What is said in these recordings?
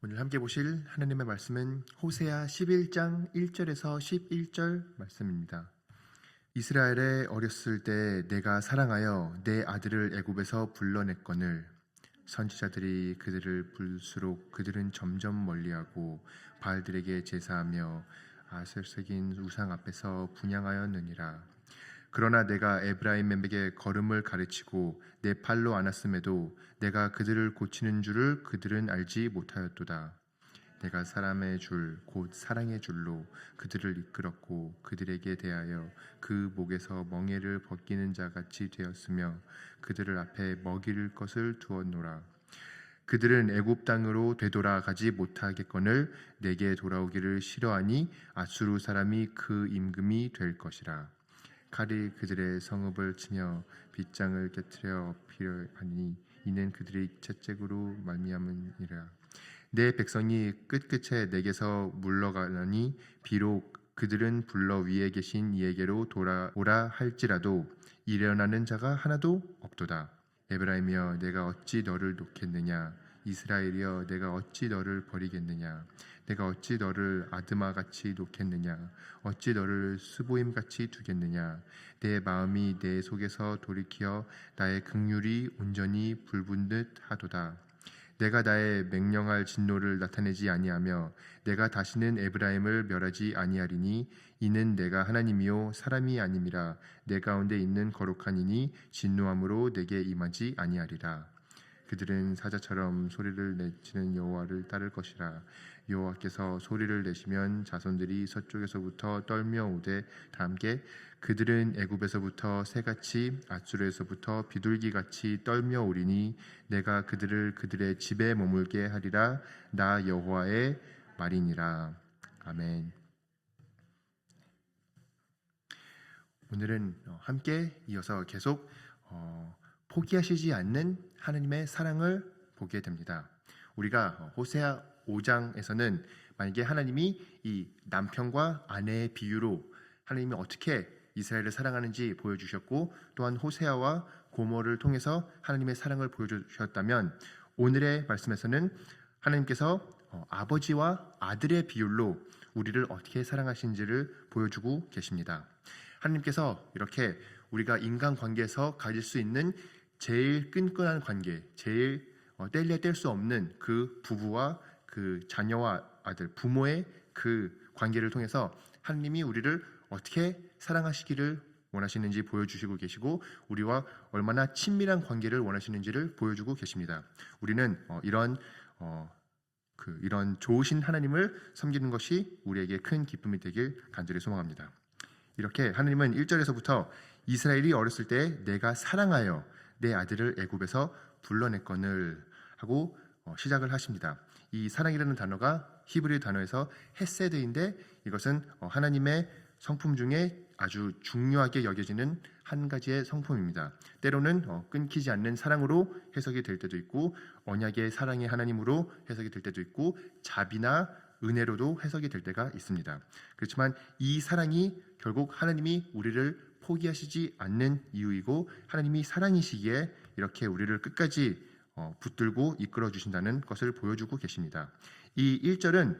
오늘 함께 보실 하나님의 말씀은 호세아 11장 1절에서 11절 말씀입니다. 이스라엘에 어렸을 때 내가 사랑하여 내 아들을 애굽에서 불러냈거늘 선지자들이 그들을 부를수록 그들은 점점 멀리하고 바알들에게 제사하며 아셀 새긴 우상 앞에서 분향하였느니라. 그러나 내가 에브라임에게 걸음을 가르치고 내 팔로 안았음에도 내가 그들을 고치는 줄을 그들은 알지 못하였도다. 내가 사람의 줄 곧 사랑의 줄로 그들을 이끌었고 그들에게 대하여 그 목에서 멍에를 벗기는 자 같이 되었으며 그들을 앞에 먹일 것을 두었노라. 그들은 애굽 땅으로 되돌아가지 못하겠거늘 내게 돌아오기를 싫어하니 앗수르 사람이 그 임금이 될 것이라. 칼이 그들의 성읍을 치며 빗장을 깨트려 엎으려 하니 이는 그들의 채찍으로 말미암으니라. 내 백성이 끝끝에 내게서 물러가려니 비록 그들은 불러 위에 계신 이에게로 돌아오라 할지라도 일어나는 자가 하나도 없도다. 에브라임이여 내가 어찌 너를 놓겠느냐. 이스라엘이여 내가 어찌 너를 버리겠느냐. 내가 어찌 너를 아드마같이 놓겠느냐. 어찌 너를 스보임같이 두겠느냐. 내 마음이 내 속에서 돌이켜 나의 긍휼이 온전히 불붙 듯 하도다. 내가 나의 맹령할 진노를 나타내지 아니하며 내가 다시는 에브라임을 멸하지 아니하리니 이는 내가 하나님이요 사람이 아님이라. 내 가운데 있는 거룩한 이니 진노함으로 내게 임하지 아니하리라. 그들은 사자처럼 소리를 내치는 여호와를 따를 것이라. 여호와께서 소리를 내시면 자손들이 서쪽에서부터 떨며 오되 다 함께 그들은 애굽에서부터 새같이 앗수르에서부터 비둘기같이 떨며 오리니 내가 그들을 그들의 집에 머물게 하리라. 나 여호와의 말이니라. 아멘. 오늘은 함께 이어서 계속 포기하시지 않는 하나님의 사랑을 보게 됩니다. 우리가 호세아 5장에서는 만약에 하나님이 이 남편과 아내의 비유로 하나님이 어떻게 이스라엘을 사랑하는지 보여주셨고 또한 호세아와 고모를 통해서 하나님의 사랑을 보여주셨다면 오늘의 말씀에서는 하나님께서 아버지와 아들의 비율로 우리를 어떻게 사랑하신지를 보여주고 계십니다. 하나님께서 이렇게 우리가 인간관계에서 가질 수 있는 제일 끈끈한 관계, 제일 뗄래야 뗄 수 없는 그 부부와 그 자녀와 아들, 부모의 그 관계를 통해서 하나님이 우리를 어떻게 사랑하시기를 원하시는지 보여주시고 계시고 우리와 얼마나 친밀한 관계를 원하시는지를 보여주고 계십니다. 우리는 이런 좋으신 하나님을 섬기는 것이 우리에게 큰 기쁨이 되길 간절히 소망합니다. 이렇게 하나님은 1절에서부터 이스라엘이 어렸을 때 내가 사랑하여 내 아들을 애굽에서 불러냈거늘 하고 시작을 하십니다. 이 사랑이라는 단어가 히브리 단어에서 헤세드인데 이것은 하나님의 성품 중에 아주 중요하게 여겨지는 한 가지의 성품입니다. 때로는 끊기지 않는 사랑으로 해석이 될 때도 있고 언약의 사랑의 하나님으로 해석이 될 때도 있고 자비나 은혜로도 해석이 될 때가 있습니다. 그렇지만 이 사랑이 결국 하나님이 우리를 포기하시지 않는 이유이고 하나님이 사랑이시기에 이렇게 우리를 끝까지 붙들고 이끌어 주신다는 것을 보여주고 계십니다. 이 1절은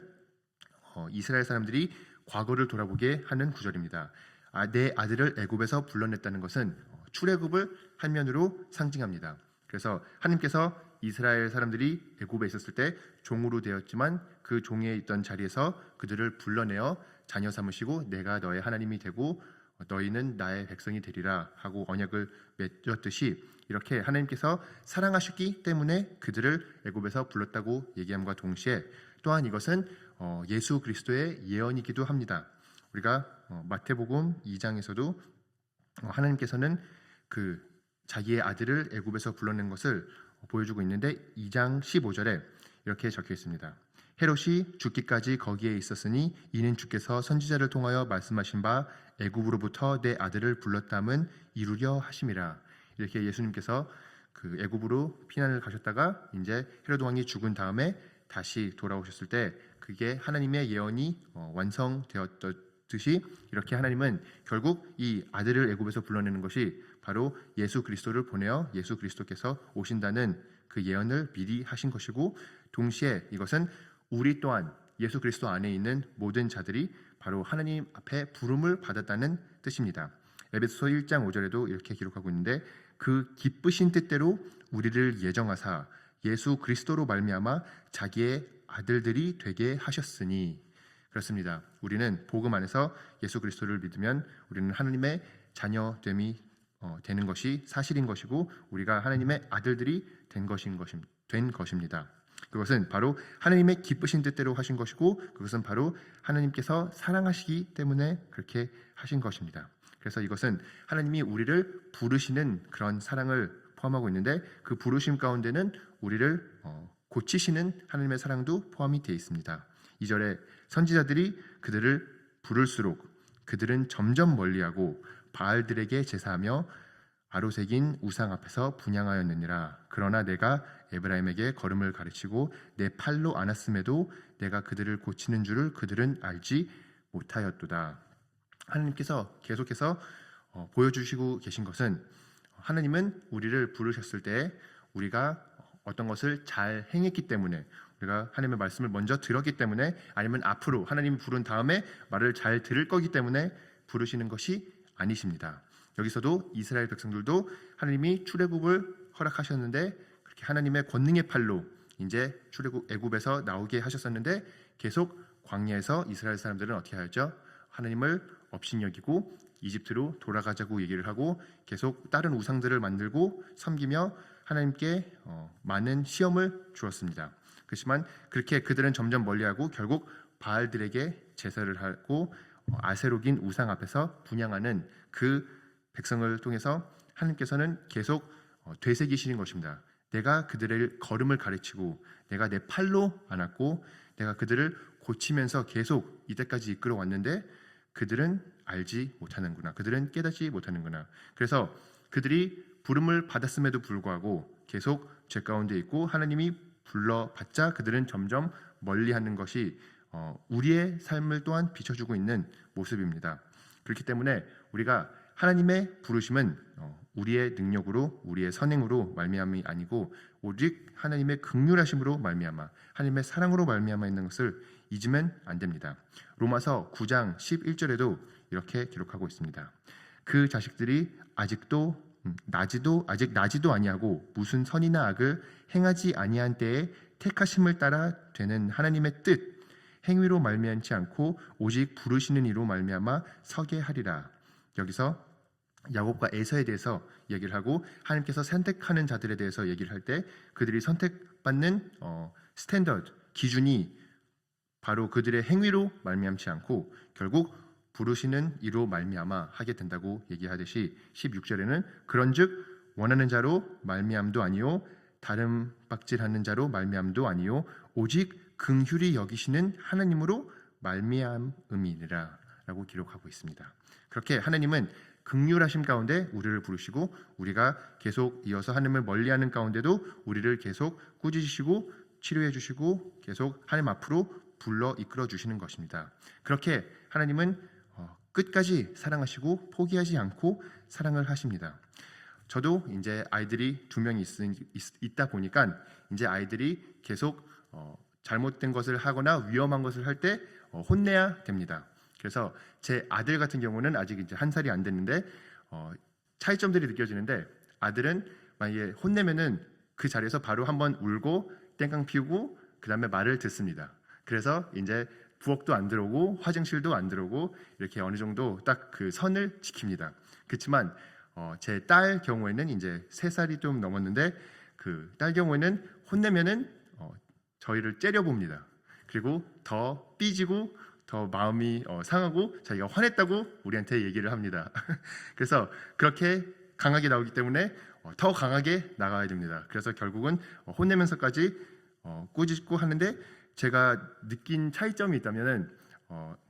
이스라엘 사람들이 과거를 돌아보게 하는 구절입니다. 내 아들을 애굽에서 불러냈다는 것은 출애굽을 한 면으로 상징합니다. 그래서 하나님께서 이스라엘 사람들이 애굽에 있었을 때 종으로 되었지만 그 종에 있던 자리에서 그들을 불러내어 자녀 삼으시고 내가 너의 하나님이 되고 너희는 나의 백성이 되리라 하고 언약을 맺었듯이 이렇게 하나님께서 사랑하셨기 때문에 그들을 애굽에서 불렀다고 얘기함과 동시에 또한 이것은 예수 그리스도의 예언이기도 합니다. 우리가 마태복음 2장에서도 하나님께서는 그 자기의 아들을 애굽에서 불러낸 것을 보여주고 있는데 2장 15절에 이렇게 적혀 있습니다. 헤롯이 죽기까지 거기에 있었으니 이는 주께서 선지자를 통하여 말씀하신 바 애굽으로부터 내 아들을 불렀담은 이루려 하심이라. 이렇게 예수님께서 그 애굽으로 피난을 가셨다가 이제 헤롯 왕이 죽은 다음에 다시 돌아오셨을 때 그게 하나님의 예언이 완성되었듯이 이렇게 하나님은 결국 이 아들을 애굽에서 불러내는 것이 바로 예수 그리스도를 보내어 예수 그리스도께서 오신다는 그 예언을 미리 하신 것이고 동시에 이것은 우리 또한 예수 그리스도 안에 있는 모든 자들이 바로 하나님 앞에 부름을 받았다는 뜻입니다. 에베소서 1장 5절에도 이렇게 기록하고 있는데 그 기쁘신 뜻대로 우리를 예정하사 예수 그리스도로 말미암아 자기의 아들들이 되게 하셨으니. 그렇습니다. 우리는 복음 안에서 예수 그리스도를 믿으면 우리는 하나님의 자녀됨이 되는 것이 사실인 것이고 우리가 하나님의 아들들이 된 것입니다. 그것은 바로 하나님의 기쁘신 뜻대로 하신 것이고 그것은 바로 하나님께서 사랑하시기 때문에 그렇게 하신 것입니다. 그래서 이것은 하나님이 우리를 부르시는 그런 사랑을 포함하고 있는데 그 부르심 가운데는 우리를 고치시는 하나님의 사랑도 포함이 되어 있습니다. 2절에 선지자들이 그들을 부를수록 그들은 점점 멀리하고 바알들에게 제사하며 아로새긴 우상 앞에서 분향하였느니라. 그러나 내가 에브라임에게 걸음을 가르치고 내 팔로 안았음에도 내가 그들을 고치는 줄을 그들은 알지 못하였도다. 하나님께서 계속해서 보여주시고 계신 것은 하나님은 우리를 부르셨을 때 우리가 어떤 것을 잘 행했기 때문에 우리가 하나님의 말씀을 먼저 들었기 때문에 아니면 앞으로 하나님이 부른 다음에 말을 잘 들을 거기 때문에 부르시는 것이 아니십니다. 여기서도 이스라엘 백성들도 하나님이 출애굽을 허락하셨는데 그렇게 하나님의 권능의 팔로 이제 출애굽 애굽에서 나오게 하셨었는데 계속 광야에서 이스라엘 사람들은 어떻게 하였죠? 하나님을 업신여기고 이집트로 돌아가자고 얘기를 하고 계속 다른 우상들을 만들고 섬기며 하나님께 많은 시험을 주었습니다. 그렇지만 그렇게 그들은 점점 멀리하고 결국 바알들에게 제사를 하고 아세로긴 우상 앞에서 분향하는 그 백성을 통해서 하나님께서는 계속 되새기시는 것입니다. 내가 그들의 걸음을 가르치고 내가 내 팔로 안았고 내가 그들을 고치면서 계속 이때까지 이끌어 왔는데 그들은 알지 못하는구나. 그들은 깨닫지 못하는구나. 그래서 그들이 부름을 받았음에도 불구하고 계속 죄 가운데 있고 하나님이 불러봤자 그들은 점점 멀리하는 것이 우리의 삶을 또한 비춰주고 있는 모습입니다. 그렇기 때문에 우리가 하나님의 부르심은 우리의 능력으로 우리의 선행으로 말미암이 아니고 오직 하나님의 긍휼하심으로 말미암아 하나님의 사랑으로 말미암아 있는 것을 잊으면 안 됩니다. 로마서 9장 11절에도 이렇게 기록하고 있습니다. 그 자식들이 아직 나지도 아니하고 무슨 선이나 악을 행하지 아니한 때에 택하심을 따라 되는 하나님의 뜻 행위로 말미암지 않고 오직 부르시는 이로 말미암아 서게 하리라. 여기서 야곱과 에서에 대해서 얘기를 하고 하나님께서 선택하는 자들에 대해서 얘기를 할 때 그들이 선택받는 스탠더드 기준이 바로 그들의 행위로 말미암지 않고 결국 부르시는 이로 말미암아 하게 된다고 얘기하듯이 16절에는 그런즉 원하는 자로 말미암도 아니요 다른 박질하는 자로 말미암도 아니요 오직 긍휼히 여기시는 하나님으로 말미암음이니라 라고 기록하고 있습니다. 그렇게 하나님은 긍휼하심 가운데 우리를 부르시고 우리가 계속 이어서 하나님을 멀리하는 가운데도 우리를 계속 꾸짖으시고 치료해 주시고 계속 하나님 앞으로 불러 이끌어 주시는 것입니다. 그렇게 하나님은 끝까지 사랑하시고 포기하지 않고 사랑을 하십니다. 저도 이제 아이들이 2명이 있다 보니까 이제 아이들이 계속 잘못된 것을 하거나 위험한 것을 할 때 혼내야 됩니다. 그래서 제 아들 같은 경우는 아직 이제 1살이 안 됐는데 차이점들이 느껴지는데 아들은 만약에 혼내면은 그 자리에서 바로 한번 울고 땡깡 피우고 그 다음에 말을 듣습니다. 그래서 이제 부엌도 안 들어오고 화장실도 안 들어오고 이렇게 어느 정도 딱 그 선을 지킵니다. 그렇지만 제 딸 경우에는 이제 3살이 좀 넘었는데 그 딸 경우에는 혼내면은 저희를 째려봅니다. 그리고 더 삐지고 더 마음이 상하고 자기가 화냈다고 우리한테 얘기를 합니다. 그래서 그렇게 강하게 나오기 때문에 더 강하게 나가야 됩니다. 그래서 결국은 혼내면서까지 꾸짖고 하는데 제가 느낀 차이점이 있다면은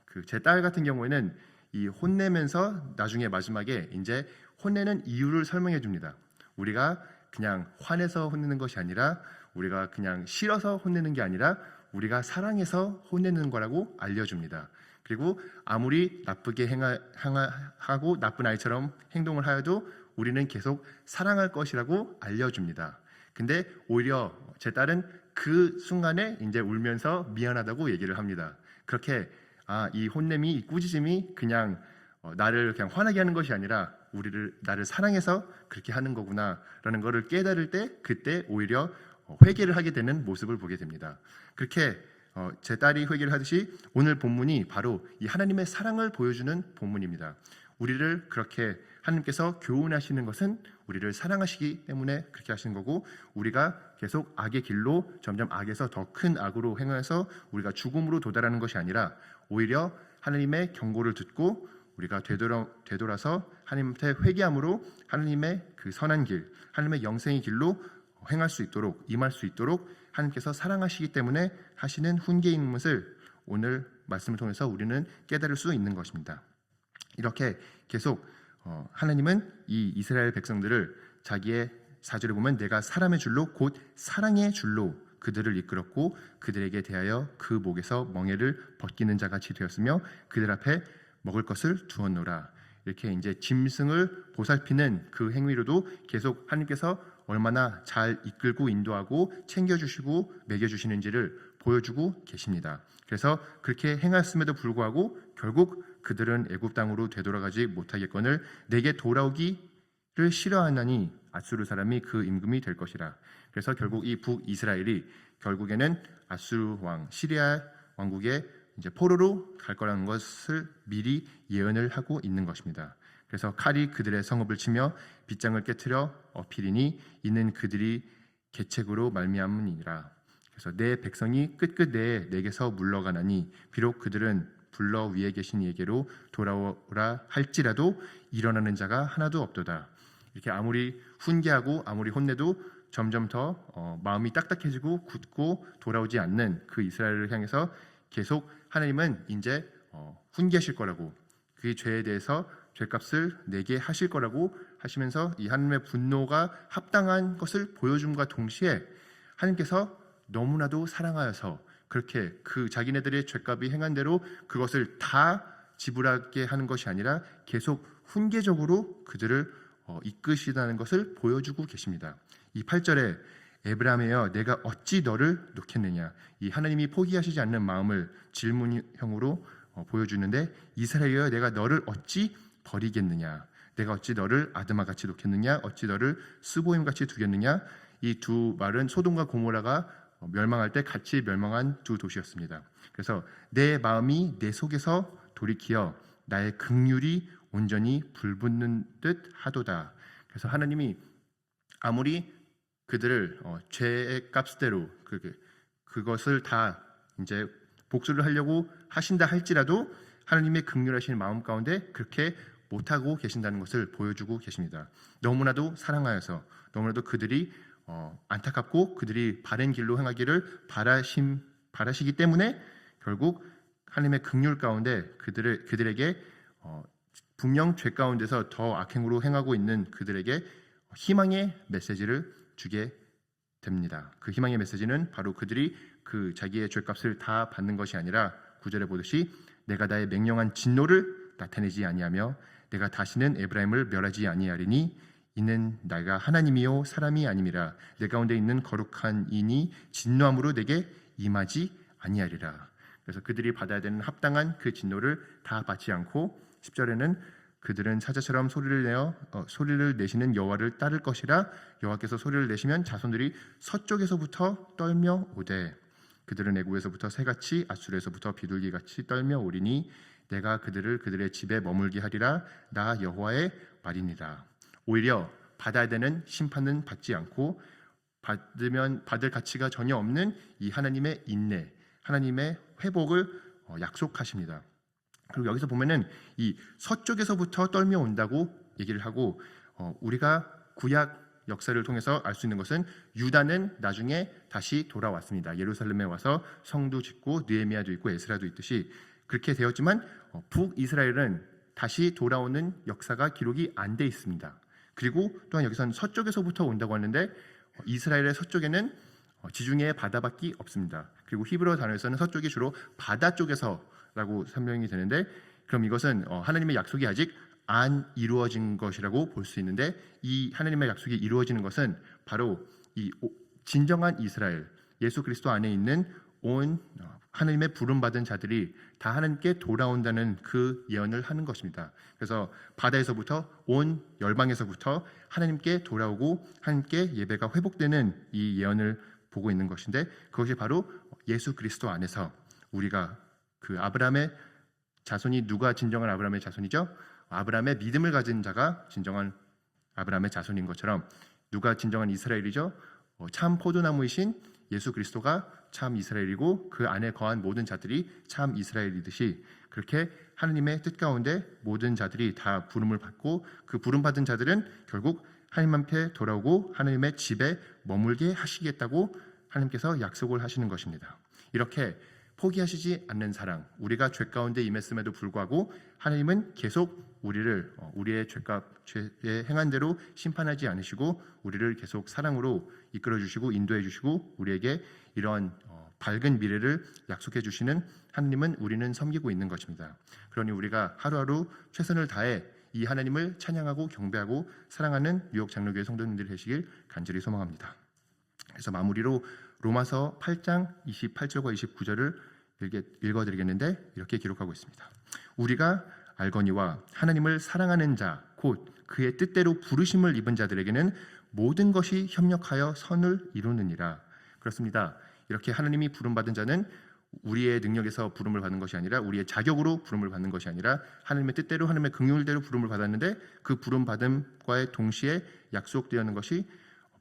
그 제 딸 같은 경우에는 이 혼내면서 나중에 마지막에 이제 혼내는 이유를 설명해 줍니다. 우리가 그냥 화내서 혼내는 것이 아니라 우리가 그냥 싫어서 혼내는 게 아니라 우리가 사랑해서 혼내는 거라고 알려줍니다. 그리고 아무리 나쁘게 하고 나쁜 아이처럼 행동을 하여도 우리는 계속 사랑할 것이라고 알려줍니다. 근데 오히려 제 딸은 그 순간에 이제 울면서 미안하다고 얘기를 합니다. 그렇게 이 혼냄이, 이 꾸짖음이 그냥 나를 그냥 화나게 하는 것이 아니라 나를 사랑해서 그렇게 하는 거구나라는 것을 깨달을 때, 그때 오히려 회개를 하게 되는 모습을 보게 됩니다. 그렇게 제 딸이 회개를 하듯이 오늘 본문이 바로 이 하나님의 사랑을 보여주는 본문입니다. 우리를 그렇게 하나님께서 교훈하시는 것은 우리를 사랑하시기 때문에 그렇게 하시는 거고, 우리가 계속 악의 길로 점점 악에서 더 큰 악으로 행해서 우리가 죽음으로 도달하는 것이 아니라 오히려 하나님의 경고를 듣고 우리가 되돌아서 하나님한테 회개함으로 하나님의 그 선한 길, 하나님의 영생의 길로 행할 수 있도록, 임할 수 있도록 하나님께서 사랑하시기 때문에 하시는 훈계인 것을 오늘 말씀을 통해서 우리는 깨달을 수 있는 것입니다. 이렇게 계속 하나님은 이 이스라엘 백성들을 자기의 4절에 보면 내가 사람의 줄로 곧 사랑의 줄로 그들을 이끌었고 그들에게 대하여 그 목에서 멍에를 벗기는 자같이 되었으며 그들 앞에 먹을 것을 두었노라. 이렇게 이제 짐승을 보살피는 그 행위로도 계속 하나님께서 얼마나 잘 이끌고 인도하고 챙겨주시고 먹여주시는지를 보여주고 계십니다. 그래서 그렇게 행하였음에도 불구하고 결국 그들은 애굽 땅으로 되돌아가지 못하겠거늘 내게 돌아오기를 싫어하나니 아수르 사람이 그 임금이 될 것이라. 그래서 결국 이 북이스라엘이 결국에는 아수르 왕 시리아 왕국의 이제 포로로 갈 거라는 것을 미리 예언을 하고 있는 것입니다. 그래서 칼이 그들의 성읍을 치며 빗장을 깨트려 엎이리니 이는 그들이 계책으로 말미암으니라. 그래서 내 백성이 끝끝내 내게서 물러가나니 비록 그들은 불러 위에 계신 이에게로 돌아오라 할지라도 일어나는 자가 하나도 없도다. 이렇게 아무리 훈계하고 아무리 혼내도 점점 더 마음이 딱딱해지고 굳고 돌아오지 않는 그 이스라엘을 향해서 계속 하나님은 이제 훈계하실 거라고, 그 죄에 대해서 죄값을 내게 하실 거라고 하시면서 이 하나님의 분노가 합당한 것을 보여줌과 동시에 하나님께서 너무나도 사랑하여서 그렇게 그 자기네들의 죄값이 행한 대로 그것을 다 지불하게 하는 것이 아니라 계속 훈계적으로 그들을 이끄시다는 것을 보여주고 계십니다. 이 8절에 에브라임이여 내가 어찌 너를 놓겠느냐, 이 하나님이 포기하시지 않는 마음을 질문형으로 보여주는데 이스라엘이여 내가 너를 어찌 버리겠느냐, 내가 어찌 너를 아드마같이 놓겠느냐, 어찌 너를 스보임같이 두겠느냐. 이 두 말은 소돔과 고모라가 멸망할 때 같이 멸망한 두 도시였습니다. 그래서 내 마음이 내 속에서 돌이키어 나의 긍휼이 온전히 불붙는 듯 하도다. 그래서 하나님이 아무리 그들을 죄의 값대로 그것을 다 이제 복수를 하려고 하신다 할지라도 하나님의 긍휼하신 마음 가운데 그렇게 못하고 계신다는 것을 보여주고 계십니다. 너무나도 사랑하여서, 너무나도 그들이 안타깝고 그들이 바른 길로 행하기를 바라시기 때문에 결국 하나님의 긍휼 가운데 그들에게 분명 죄 가운데서 더 악행으로 행하고 있는 그들에게 희망의 메시지를 주게 됩니다. 그 희망의 메시지는 바로 그들이 그 자기의 죄값을 다 받는 것이 아니라 9절에 보듯이 내가 나의 맹령한 진노를 나타내지 아니하며 내가 다시는 에브라임을 멸하지 아니하리니 이는 내가 하나님이요 사람이 아님이라. 내 가운데 있는 거룩한 이니 진노함으로 내게 임하지 아니하리라. 그래서 그들이 받아야 되는 합당한 그 진노를 다 받지 않고 10절에는 그들은 사자처럼 소리를 내시는 여호와를 따를 것이라. 여호와께서 소리를 내시면 자손들이 서쪽에서부터 떨며 오되 그들은 애굽에서부터 새같이 아수르에서부터 비둘기같이 떨며 오리니 내가 그들의 집에 머물게 하리라. 나 여호와의 말이니라. 오히려 받아야 되는 심판은 받지 않고 받을 가치가 전혀 없는 이 하나님의 인내, 하나님의 회복을 약속하십니다. 그리고 여기서 보면은 이 서쪽에서부터 떨며 온다고 얘기를 하고, 우리가 구약 역사를 통해서 알 수 있는 것은 유다는 나중에 다시 돌아왔습니다. 예루살렘에 와서 성도 짓고 느헤미야도 있고 에스라도 있듯이 그렇게 되었지만 북이스라엘은 다시 돌아오는 역사가 기록이 안 돼 있습니다. 그리고 또한 여기서는 서쪽에서부터 온다고 하는데 이스라엘의 서쪽에는 지중해 바다밖에 없습니다. 그리고 히브리어 단어에서는 서쪽이 주로 바다 쪽에서라고 설명이 되는데, 그럼 이것은 하나님의 약속이 아직 안 이루어진 것이라고 볼 수 있는데, 이 하나님의 약속이 이루어지는 것은 바로 이 진정한 이스라엘, 예수 그리스도 안에 있는 온 하나님의 부름받은 자들이 다 하나님께 돌아온다는 그 예언을 하는 것입니다. 그래서 바다에서부터 온 열방에서부터 하나님께 돌아오고 하나님께 예배가 회복되는 이 예언을 보고 있는 것인데, 그것이 바로 예수 그리스도 안에서 우리가 그 아브라함의 자손이 누가 진정한 아브라함의 자손이죠? 아브라함의 믿음을 가진 자가 진정한 아브라함의 자손인 것처럼 누가 진정한 이스라엘이죠? 참 포도나무이신 예수 그리스도가 참 이스라엘이고 그 안에 거한 모든 자들이 참 이스라엘이듯이, 그렇게 하나님의 뜻 가운데 모든 자들이 다 부름을 받고 그 부름받은 자들은 결국 하나님한테 돌아오고 하나님의 집에 머물게 하시겠다고 하나님께서 약속을 하시는 것입니다. 이렇게 포기하시지 않는 사랑, 우리가 죄 가운데 임했음에도 불구하고 하나님은 계속 우리를 우리의 죄에 행한 대로 심판하지 않으시고 우리를 계속 사랑으로 이끌어 주시고 인도해 주시고 우리에게 이러한 밝은 미래를 약속해 주시는 하나님은 우리는 섬기고 있는 것입니다. 그러니 우리가 하루하루 최선을 다해 이 하나님을 찬양하고 경배하고 사랑하는 뉴욕 장로교회 성도님들이 되시길 간절히 소망합니다. 그래서 마무리로 로마서 8장 28절과 29절을 읽어드리겠는데, 이렇게 기록하고 있습니다. 우리가 알거니와 하나님을 사랑하는 자 곧 그의 뜻대로 부르심을 입은 자들에게는 모든 것이 협력하여 선을 이루느니라. 그렇습니다. 이렇게 하나님이 부름받은 자는 우리의 능력에서 부름을 받는 것이 아니라 우리의 자격으로 부름을 받는 것이 아니라 하나님의 뜻대로 하나님의 긍휼대로 부름을 받았는데, 그 부름받음과의 동시에 약속되었는 것이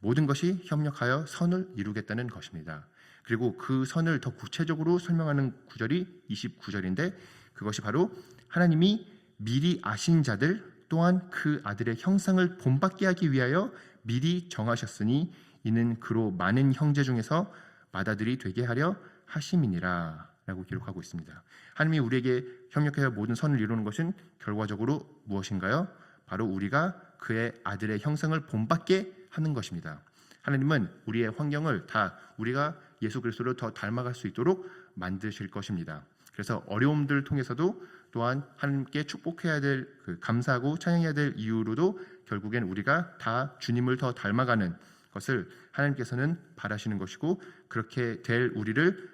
모든 것이 협력하여 선을 이루겠다는 것입니다. 그리고 그 선을 더 구체적으로 설명하는 구절이 29절인데, 그것이 바로 하나님이 미리 아신 자들 또한 그 아들의 형상을 본받게 하기 위하여 미리 정하셨으니 이는 그로 많은 형제 중에서 맏아들이 되게 하려 하심이니라 라고 기록하고 있습니다. 하나님이 우리에게 협력하여 모든 선을 이루는 것은 결과적으로 무엇인가요? 바로 우리가 그의 아들의 형상을 본받게 하는 것입니다. 하나님은 우리의 환경을 다 우리가 예수 그리스도를 더 닮아갈 수 있도록 만드실 것입니다. 그래서 어려움들을 통해서도 또한 하나님께 축복해야 될, 감사하고 찬양해야 될 이유로도 결국엔 우리가 다 주님을 더 닮아가는 것을 하나님께서는 바라시는 것이고, 그렇게 될 우리를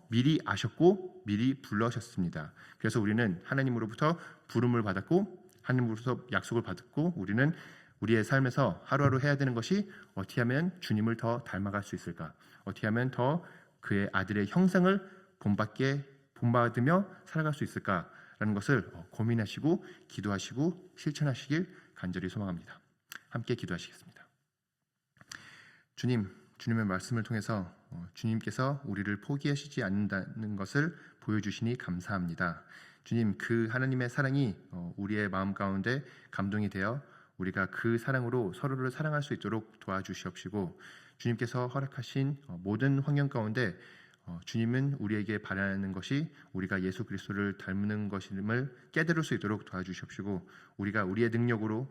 미리 아셨고 미리 불러셨습니다. 그래서 우리는 하나님으로부터 부름을 받았고 하나님으로부터 약속을 받았고, 우리는 우리의 삶에서 하루하루 해야 되는 것이 어떻게 하면 주님을 더 닮아갈 수 있을까? 어떻게 하면 더 그의 아들의 형상을 본받으며 살아갈 수 있을까라는 것을 고민하시고 기도하시고 실천하시길 간절히 소망합니다. 함께 기도하시겠습니다. 주님의 말씀을 통해서 주님께서 우리를 포기하시지 않는다는 것을 보여주시니 감사합니다. 주님, 그 하나님의 사랑이 우리의 마음 가운데 감동이 되어 우리가 그 사랑으로 서로를 사랑할 수 있도록 도와주시옵시고, 주님께서 허락하신 모든 환경 가운데 주님은 우리에게 바라는 것이 우리가 예수 그리스도를 닮는 것임을 깨달을 수 있도록 도와주시옵시고, 우리가 우리의 능력으로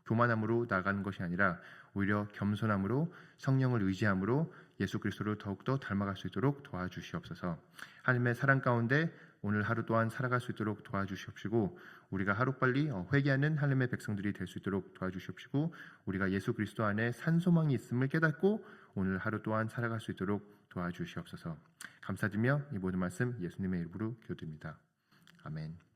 교만함으로 나가는 것이 아니라 오히려 겸손함으로 성령을 의지함으로 예수 그리스도를 더욱더 닮아갈 수 있도록 도와주시옵소서. 하나님의 사랑 가운데 오늘 하루 또한 살아갈 수 있도록 도와주시옵시고, 우리가 하루빨리 회개하는 하나님의 백성들이 될 수 있도록 도와주시옵시고, 우리가 예수 그리스도 안에 산 소망이 있음을 깨닫고 오늘 하루 또한 살아갈 수 있도록 도와주시옵소서. 감사드리며 이 모든 말씀 예수님의 이름으로 기도드립니다. 아멘.